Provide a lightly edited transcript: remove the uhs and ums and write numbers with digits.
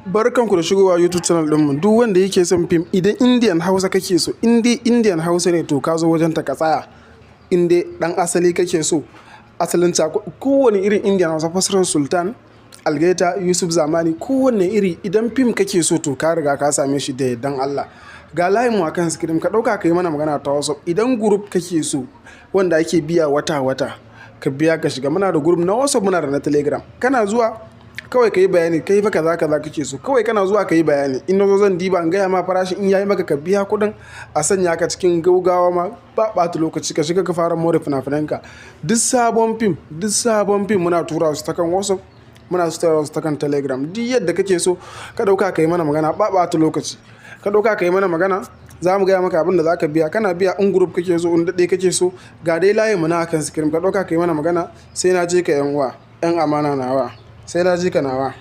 Barkanku da shigowa YouTube channel ɗinmu. Duk wanda yake son fim, idan Indian Hausa kake so, Indian Hausa ne to ka zo wajen ta ka tsaya. Inde ɗan asali kake so, asalin kowane irin Indian Hausa, Fassarar Sultan, Algaita, Yusuf Zamani, kowane iri idan fim kake so to ka riga ka same shi da yardan Allah. Ga layinmu a kan screen, ka ɗauka ka yi mana magana ta WhatsApp. Idan group kake so wanda ake biya wata-wata, ka biya ka shiga. Muna da group na WhatsApp, muna da na Telegram. Kana zuwa kawai ka yi bayani, kai fa kaza kake so, kawai kana zuwa ka yi bayani. In na zo zan diba in gaya ma farashi, in yayi maka ka biya kuɗin, a sanya ka cikin gaugawa ma ba ɓata lokaci, ka shiga ka fara more fina-finanka. Duk sabon fim muna tura su ta kan WhatsApp, muna tura su ta kan Telegram. Duk yadda kake so ka ɗauka ka yi mana magana ba ɓata lokaci. Ka ɗauka ka yi mana magana, za mu gaya maka abin da za ka biya. Kana biya in group kake so, in daɗe kake so, ga dai layin mu na kan screen. Ka ɗauka ka yi mana magana, sai na je ka yan uwa, yan amana nawa, sai na je ka nawa.